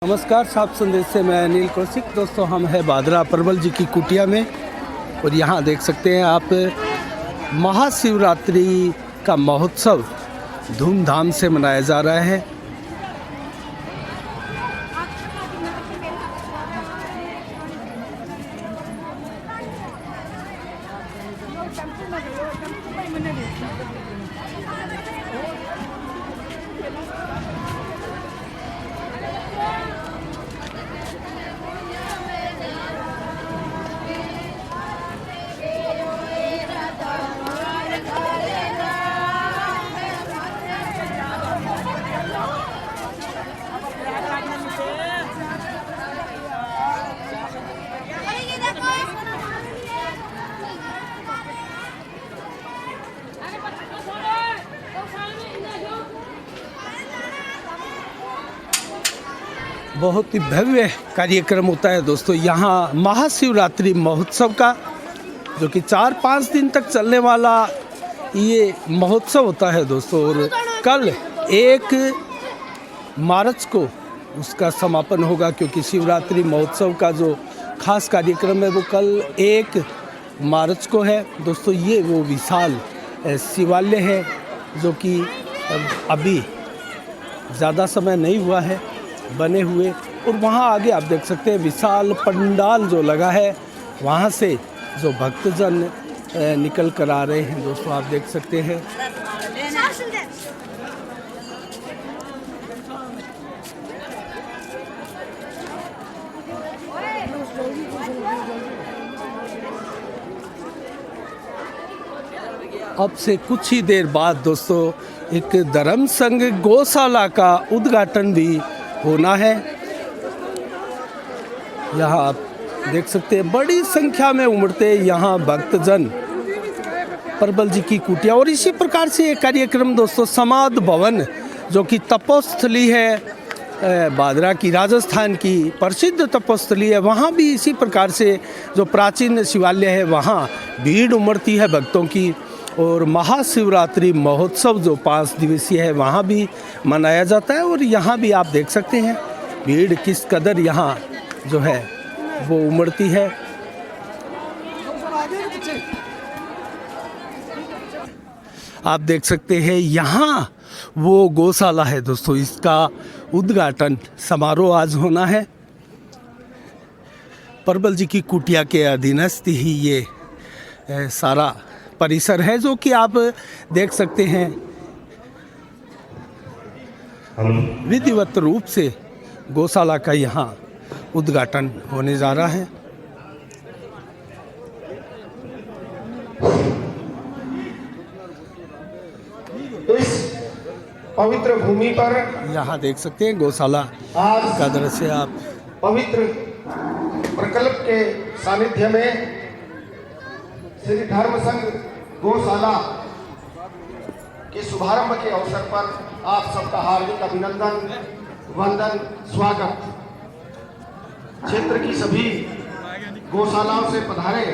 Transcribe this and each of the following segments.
नमस्कार, साफ संदेश से मैं अनिल कौशिक। दोस्तों, हम हैं बादरा परवल जी की कुटिया में और यहाँ देख सकते हैं आप महाशिवरात्रि का महोत्सव धूमधाम से मनाया जा रहा है। बहुत ही भव्य कार्यक्रम होता है दोस्तों यहाँ महाशिवरात्रि महोत्सव का, जो कि 4-5 दिन तक चलने वाला ये महोत्सव होता है दोस्तों। और कल 1 मार्च को उसका समापन होगा, क्योंकि शिवरात्रि महोत्सव का जो खास कार्यक्रम है वो कल 1 मार्च को है दोस्तों। ये वो विशाल शिवालय है जो कि अभी ज़्यादा समय नहीं हुआ है बने हुए, और वहाँ आगे आप देख सकते हैं विशाल पंडाल जो लगा है, वहाँ से जो भक्तजन निकल कर आ रहे हैं दोस्तों, आप देख सकते हैं। अब से कुछ ही देर बाद दोस्तों एक धर्म संघ गौशाला का उद्घाटन भी होना है। यहाँ आप देख सकते हैं बड़ी संख्या में उमड़ते यहाँ भक्तजन परवल जी की कुटिया। और इसी प्रकार से एक कार्यक्रम दोस्तों समाध भवन, जो कि तपोस्थली है बादरा की, राजस्थान की प्रसिद्ध तपोस्थली है, वहाँ भी इसी प्रकार से जो प्राचीन शिवालय है वहाँ भीड़ उमड़ती है भक्तों की। और महाशिवरात्रि महोत्सव जो 5 दिवसीय है वहाँ भी मनाया जाता है। और यहाँ भी आप देख सकते हैं भीड़ किस कदर यहाँ जो है वो उमड़ती है। आप देख सकते हैं यहाँ वो गौशाला है दोस्तों, इसका उद्घाटन समारोह आज होना है। परवल जी की कुटिया के अधीनस्थ ही ये सारा परिसर है, जो कि आप देख सकते हैं विधिवत रूप से गौशाला का यहाँ उद्घाटन होने जा रहा है। इस पवित्र भूमि पर यहाँ देख सकते हैं गौशाला का दृश्य आप। पवित्र प्रकल्प के सानिध्य में श्री धर्म संघ गौशाला के शुभारंभ के अवसर पर आप सबका हार्दिक अभिनंदन, वंदन, स्वागत। क्षेत्र की सभी गौशालाओं से पधारे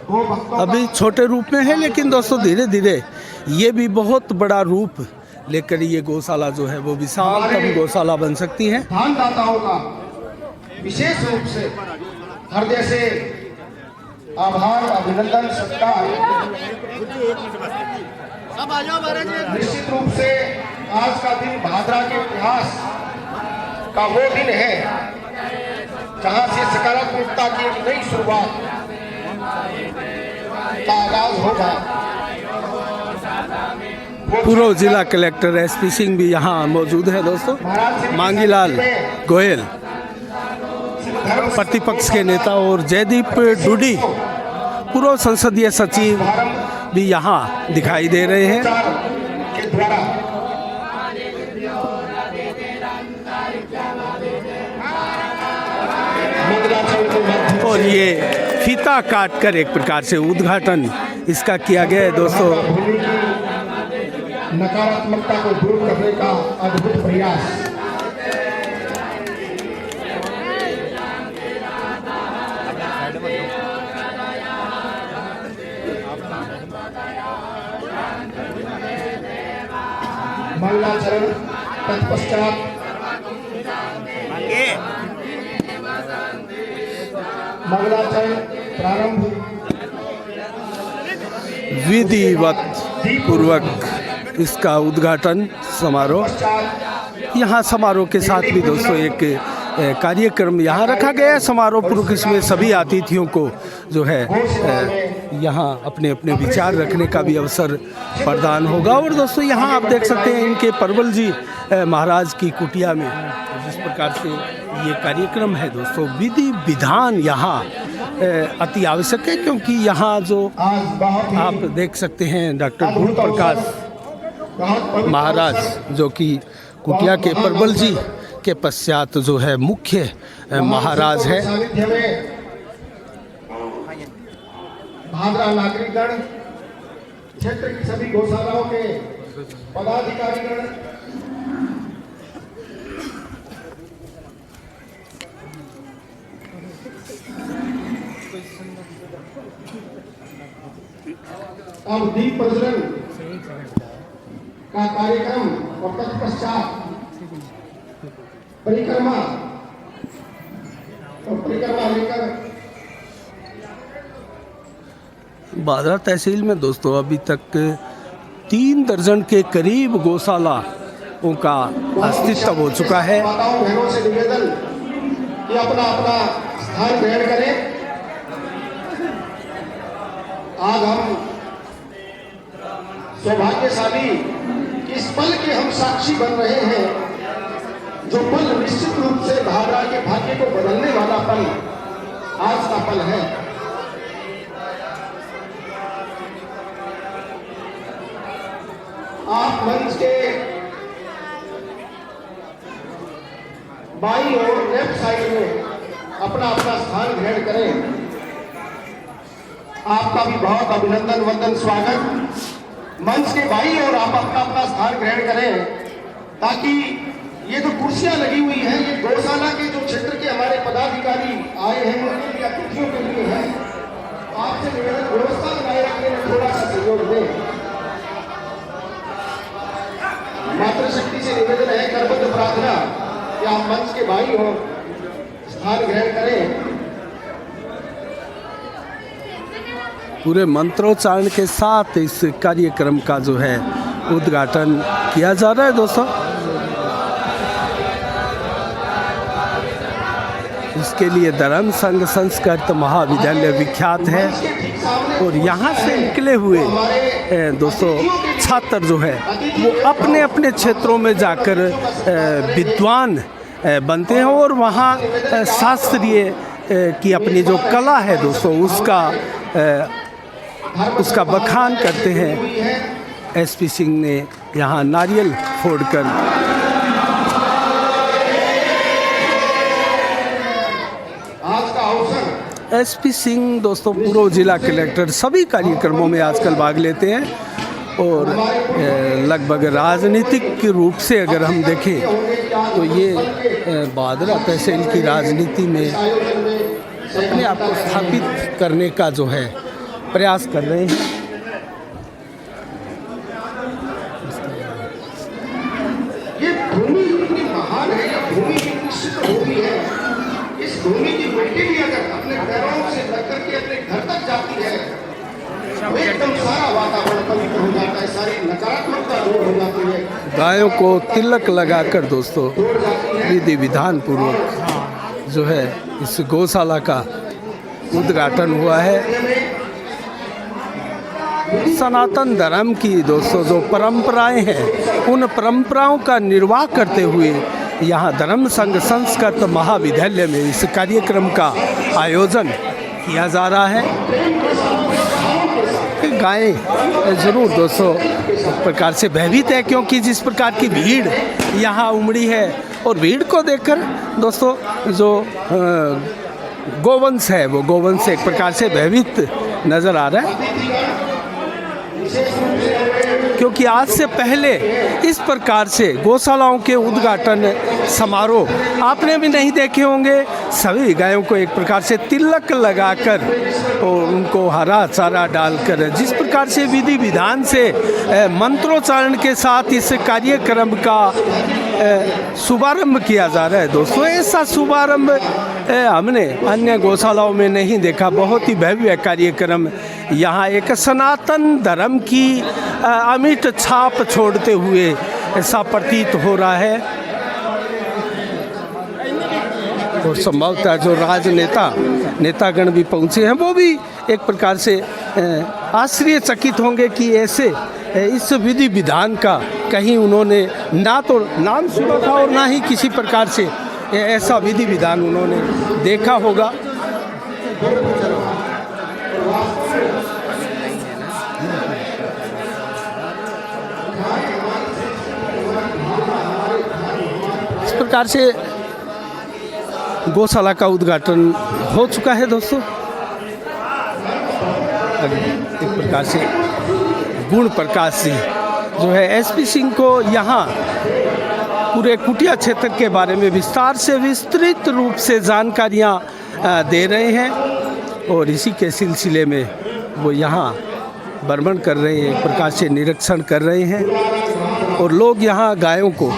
गो भक्तों अभी छोटे रूप में है, लेकिन दोस्तों धीरे धीरे ये भी बहुत बड़ा रूप लेकर ये गौशाला जो है वो विशालतम गौशाला बन सकती है। दानदाताओं का विशेष रूप से हृदय से आभार, अभिनंदन, सत्कार। निश्चित रूप से आज का दिन भादरा के इतिहास का वो दिन है जहां से सकारात्मकता की एक नई शुरुआत का आगाज होगा। पूर्व जिला कलेक्टर एसपी सिंह भी यहाँ मौजूद है दोस्तों। मांगीलाल गोयल प्रतिपक्ष के नेता और जयदीप डूडी पूर्व संसदीय सचिव भी यहाँ दिखाई दे रहे हैं। और ये फीता काट कर एक प्रकार से उद्घाटन इसका किया गया है दोस्तों। नकारात्मकता को दूर करने का अद्भुत प्रयास। मंगलाचरण तत्पश्चात मंगलाचरण प्रारंभ विधिवत पूर्वक इसका उद्घाटन समारोह। यहाँ समारोह के साथ भी दोस्तों एक कार्यक्रम यहाँ रखा गया है समारोह पूर्वक। इसमें सभी अतिथियों को जो है यहाँ अपने अपने विचार रखने का भी अवसर प्रदान होगा। और दोस्तों यहाँ आप देख सकते हैं इनके परवल जी महाराज की कुटिया में जिस प्रकार से ये कार्यक्रम है दोस्तों, विधि विधान यहाँ अति आवश्यक है, क्योंकि यहाँ जो आप देख सकते हैं डॉक्टर गुरु प्रकाश महाराज जो कि कुटिया के परवल जी के पश्चात जो है मुख्य महाराज है। भादरा नागरिकगण, क्षेत्र की सभी गौशालाओं के पदाधिकारीगण, अब दीप प्रज्वलन का कार्यक्रम और तत्पश्चात परिक्रमा लेकर बादरा तहसील में दोस्तों अभी तक 3 दर्जन के करीब गौशालाओं का अस्तित्व हो चुका है। माताओं बहनों से निवेदन कि अपना अपना स्थान ग्रहण करें। आज हम सौभाग्यशाली इस पल के हम साक्षी बन रहे हैं, जो पल निश्चित रूप से भादरा के भाग्य को बदलने वाला पल आज का पल है। आप मंच के बाईं और लेफ्ट साइड में अपना अपना स्थान ग्रहण करें। आपका भी बहुत अभिनंदन वंदन स्वागत। मंच के बाईं और आप अपना अपना स्थान ग्रहण करें, ताकि ये जो कुर्सियां लगी हुई हैं ये गौशाला के जो क्षेत्र के हमारे पदाधिकारी आए हैं उनके लिए, अतिथियों के लिए है। आपसे निवेदन व्यवस्था बनाए रखने में थोड़ा सा सहयोग दें। मातृशक्ति से निवेदन है, करबद्ध प्रार्थना कि आप मंच के बाईं ओर स्थान ग्रहण करें। पूरे मंत्रोच्चारण के साथ इस कार्यक्रम का जो है उद्घाटन किया जा रहा है दोस्तों। इसके लिए धर्म संघ संस्कृत महाविद्यालय विख्यात है और यहाँ से निकले हुए दोस्तों छात्र जो है वो अपने अपने क्षेत्रों में जाकर विद्वान बनते हैं और वहाँ शास्त्रीय की अपनी जो कला है दोस्तों उसका बखान करते हैं। एसपी सिंह ने यहाँ नारियल फोड़कर आज का अवसर एसपी सिंह दोस्तों पूर्व जिला कलेक्टर सभी कार्यक्रमों में आजकल भाग लेते हैं और लगभग राजनीतिक रूप से अगर हम देखें तो ये बादरा तहसील की राजनीति में अपने आप को स्थापित करने का जो है प्रयास कर रहे हैं। ये भूमि इतनी महान है, ये भूमि इतनी शुद्ध भूमि है। इस भूमि की मिट्टी भी अगर अपने पैरों से लग करके अपने घर तक जाती है तो एकदम सारा वातावरण पवित्र हो जाता है, सारी नकारात्मकता दूर हो जाती है। गायों को तिलक लगाकर दोस्तों विधि विधान पूर्वक जो है इस गौशाला का उद्घाटन हुआ है। सनातन धर्म की दोस्तों जो परंपराएं हैं उन परंपराओं का निर्वाह करते हुए यहाँ धर्म संघ संस्कृत महाविद्यालय में इस कार्यक्रम का आयोजन किया जा रहा है। गायें जरूर दोस्तों एक प्रकार से भयभीत है, क्योंकि जिस प्रकार की भीड़ यहाँ उमड़ी है और भीड़ को देखकर दोस्तों जो गोवंश है वो गोवंश एक प्रकार से भयभीत नज़र आ रहा है, क्योंकि आज से पहले इस प्रकार से गौशालाओं के उद्घाटन समारोह आपने भी नहीं देखे होंगे। सभी गायों को एक प्रकार से तिलक लगाकर और उनको हरा चारा डालकर जिस प्रकार से विधि विधान से मंत्रोच्चारण के साथ इस कार्यक्रम का शुभारंभ किया जा रहा है दोस्तों। ऐसा शुभारंभ हमने अन्य गौशालाओं में नहीं देखा। बहुत ही भव्य कार्यक्रम यहाँ एक सनातन धर्म की अमिट छाप छोड़ते हुए ऐसा प्रतीत हो रहा है। और संभवतः जो नेतागण भी पहुँचे हैं वो भी एक प्रकार से आश्चर्यचकित होंगे कि ऐसे इस विधि विधान का कहीं उन्होंने ना तो नाम सुना था और ना ही किसी प्रकार से ऐसा विधि विधान उन्होंने देखा होगा। इस प्रकार से गौशाला का उद्घाटन हो चुका है दोस्तों। एक प्रकार से गुण प्रकाश सिंह जो है एसपी सिंह को यहाँ पूरे कुटिया क्षेत्र के बारे में विस्तार से विस्तृत रूप से जानकारियाँ दे रहे हैं और इसी के सिलसिले में वो यहाँ भ्रमण कर रहे हैं, एक प्रकार से निरीक्षण कर रहे हैं और लोग यहाँ गायों को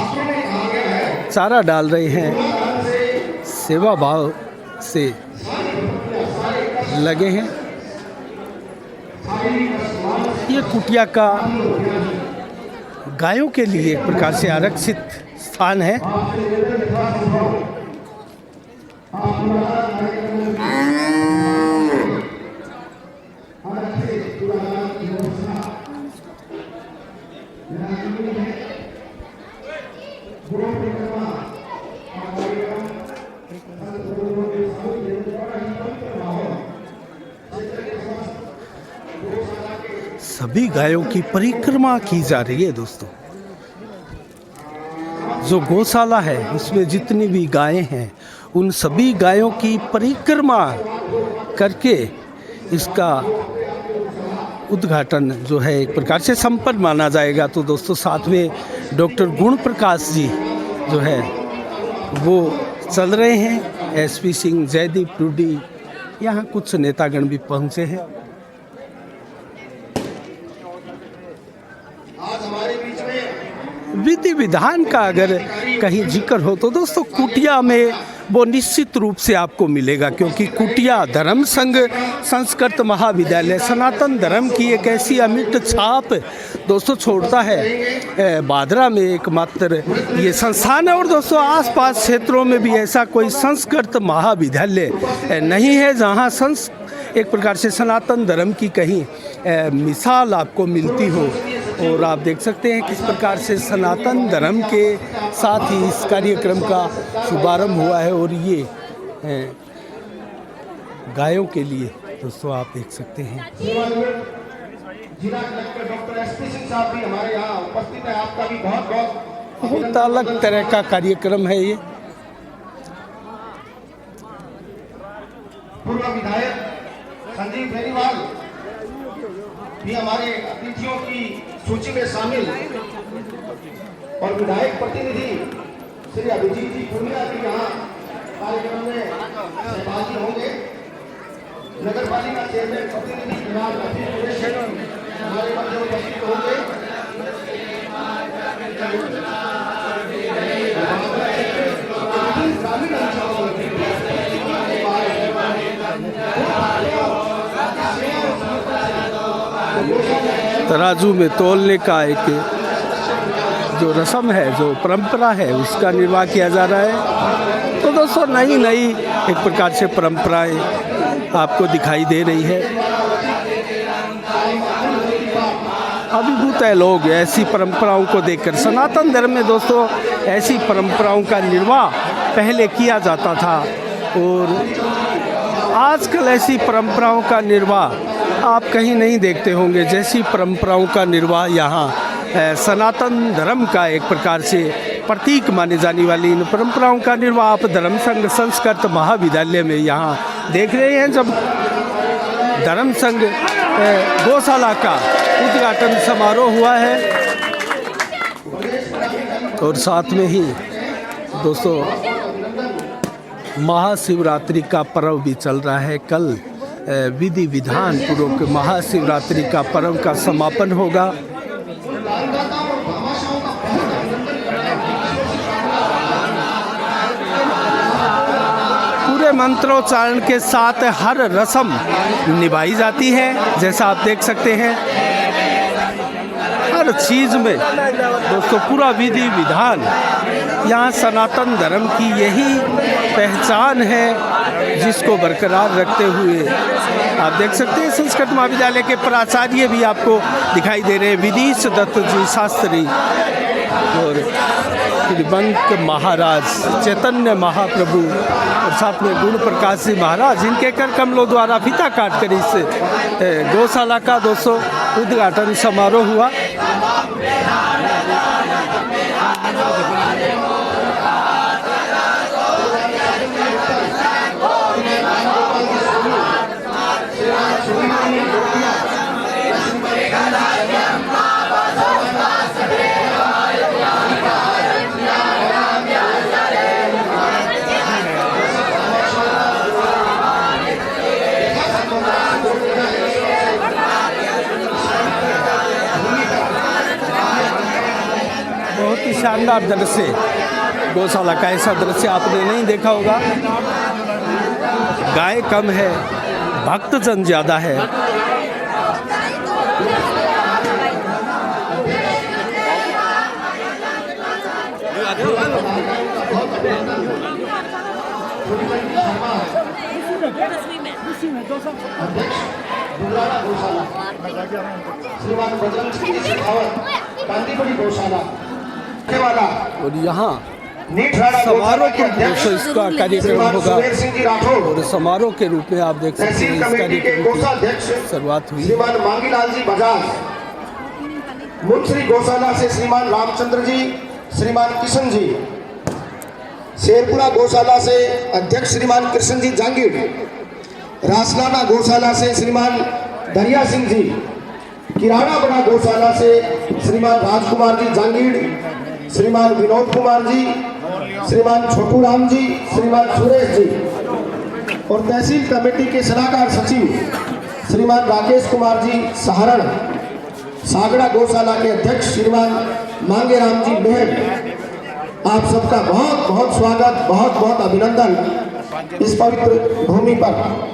चारा डाल रहे हैं, सेवा भाव से लगे हैं। ये कुटिया का गायों के लिए एक प्रकार से आरक्षित स्थान है। सभी गायों की परिक्रमा की जा रही है दोस्तों। जो गौशाला है उसमें जितनी भी गायें हैं उन सभी गायों की परिक्रमा करके इसका उद्घाटन जो है एक प्रकार से संपन्न माना जाएगा। तो दोस्तों साथ में डॉक्टर गुण प्रकाश जी जो है वो चल रहे हैं, एसपी सिंह, जयदीप टूडी, यहाँ कुछ नेतागण भी पहुँचे हैं। विधि विधान का अगर कहीं जिक्र हो तो दोस्तों कुटिया में वो निश्चित रूप से आपको मिलेगा, क्योंकि कुटिया धर्म संघ संस्कृत महाविद्यालय सनातन धर्म की एक ऐसी अमिट छाप दोस्तों छोड़ता है। बादरा में एकमात्र ये संस्थान है और दोस्तों आसपास क्षेत्रों में भी ऐसा कोई संस्कृत महाविद्यालय नहीं है जहाँ एक प्रकार से सनातन धर्म की कहीं मिसाल आपको मिलती हो। और आप देख सकते हैं किस प्रकार से सनातन धर्म के साथ ही इस कार्यक्रम का शुभारंभ हुआ है और ये गायों के लिए दोस्तों आप देख सकते हैं। जिला कलेक्टर डॉक्टर एसपी सिंह साहब भी हमारे यहाँ उपस्थित है। आपका भी बहुत अलग तरह का कार्यक्रम है ये। पूर्व विधायक संजीव बेनीवाल भी हमारे अतिथियों की सूची में शामिल और विधायक प्रतिनिधि श्री अभिजीत जी पुनिया भी यहाँ कार्यक्रम में सहभागी होंगे। नगर पालिका चेयरमैन प्रतिनिधि हमारे मध्य उपस्थित होंगे। तराजू में तौलने का एक जो रस्म है, जो परंपरा है, उसका निर्वाह किया जा रहा है। तो दोस्तों नई नई एक प्रकार से परंपराएं आपको दिखाई दे रही है। अभिभूत है लोग ऐसी परंपराओं को देखकर। सनातन धर्म में दोस्तों ऐसी परंपराओं का निर्वाह पहले किया जाता था और आजकल ऐसी परंपराओं का निर्वाह आप कहीं नहीं देखते होंगे। जैसी परंपराओं का निर्वाह यहाँ सनातन धर्म का एक प्रकार से प्रतीक माने जाने वाली इन परंपराओं का निर्वाह आप धर्म संघ संस्कृत महाविद्यालय में यहाँ देख रहे हैं। जब धर्म संघ गौशाला का उद्घाटन समारोह हुआ है और साथ में ही दोस्तों महाशिवरात्रि का पर्व भी चल रहा है। कल विधि विधान पूर्वक महाशिवरात्रि का पर्व का समापन होगा। पूरे मंत्रोच्चारण के साथ हर रस्म निभाई जाती है। जैसा आप देख सकते हैं, हर चीज़ में दोस्तों पूरा विधि विधान, यहाँ सनातन धर्म की यही पहचान है जिसको बरकरार रखते हुए आप देख सकते हैं संस्कृत महाविद्यालय के प्राचार्य भी आपको दिखाई दे रहे हैं, विधीश दत्त जी शास्त्री और श्रीमंत महाराज चैतन्य महाप्रभु और साथ में गुण प्रकाश जी महाराज, इनके कर कमलों द्वारा फीता काट कर इस गौशाला का दोस्तों उद्घाटन समारोह हुआ। बहुत ही शानदार दृश्य, गौशाला का ऐसा दृश्य आपने नहीं देखा होगा। गाय कम है, भक्तजन ज़्यादा है। श्रीमान बजरंग सिंह शेखावत कांदीपड़ी गौशाला वाला और यहाँ नीठराड़ा समारोह के अध्यक्ष इसका कार्यक्रम होगा और समारोह के रूप में आप देख सकते हैं तहसील इस कमेटी के कार्यक्रम कोषाध्यक्ष की शुरुआत हुई। श्रीमान मांगीलाल जी बजाज, मुंशी गौशाला से श्रीमान रामचंद्र जी, श्रीमान किशन जी, शेरपुरा गौशाला से अध्यक्ष श्रीमान कृष्ण जी जांगीर, रासलाना गौशाला से श्रीमान दरिया सिंह जी, किराना बड़ा गौशाला से श्रीमान राजकुमार जी जांगीर, श्रीमान विनोद कुमार जी, श्रीमान छोटू राम जी, श्रीमान सुरेश जी और तहसील कमेटी के सलाहकार सचिव श्रीमान राकेश कुमार जी सहारण, सागड़ा गौशाला के अध्यक्ष श्रीमान मांगे राम जी मेहर, आप सबका बहुत बहुत स्वागत, बहुत बहुत अभिनंदन इस पवित्र भूमि पर।